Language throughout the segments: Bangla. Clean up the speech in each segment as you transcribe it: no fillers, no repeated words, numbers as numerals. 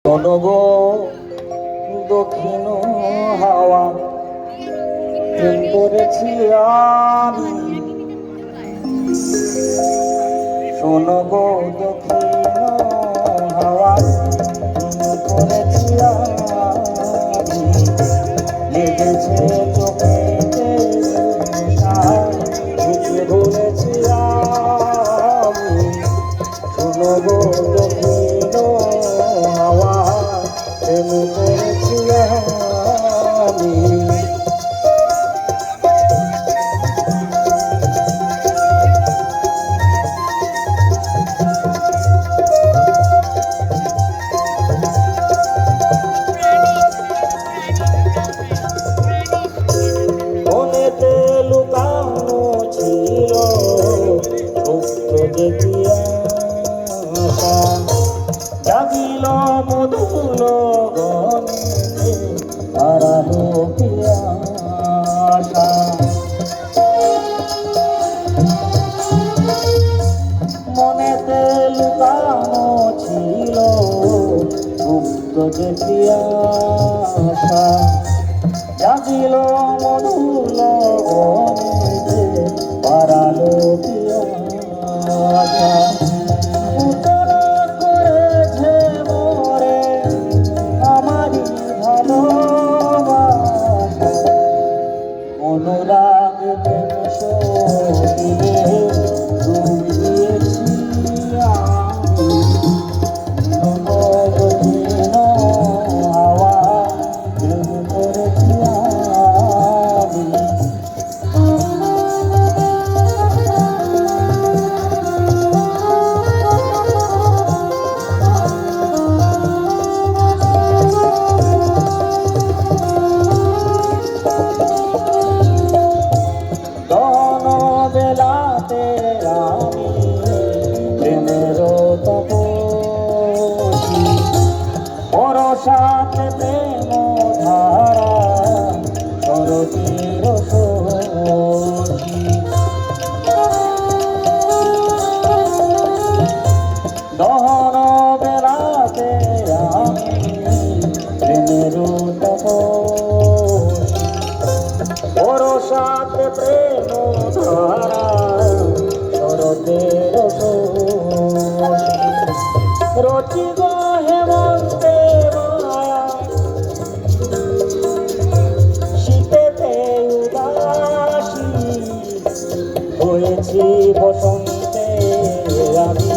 শোনো গো দক্ষিণ হাওয়া, প্রেম করেছি আমি। শোনো গো দক্ষিণ হাওয়া, প্রেম করেছি আমি। লেগেছে চোখেতে কিছু ভুলেছি আমি। শোনো গো দক্ষিণ হাওয়া, প্রেম করেছি আমি। মনেতে লুকানো ছিল গুপ্ত দেখিয়া আশা, জাগিল মধুল গনে হারালো পিয়াসা। মনেতে লুকানো ছিল গুপ্ত দেখিয়া আশা, জাগিল মধুল গনে হারালো পিয়াসা। অনুরাগ দিয়ে ডুবিয়েছি আমি। দক্ষিণ হাওয়া, প্রেম করেছি আমি। বেলাতে আমি প্রেমের তপস্বী, বরসাতে প্রেম ধারা শরতের সখী। দহন বেলাতে আমি প্রেমের তপস্বী, বরসাতে প্রেম ধারা শরতের সখী। রচিব হেমন্তে মায়া, শীতেতে উদাসী, হয়েছি বসন্তে আমি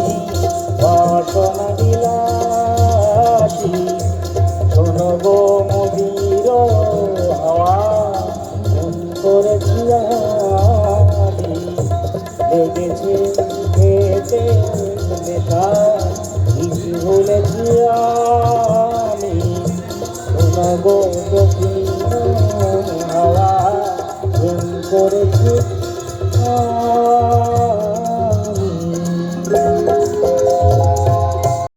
বাসনা বিলাসী। শোনো গো মধুর হাওয়া, প্রেম করেছি আমি। লেগেছে খেতে লেখা কিছু ভুলেছি আমি। শোনো গো দক্ষিণ হাওয়া, প্রেম করেছি আমি।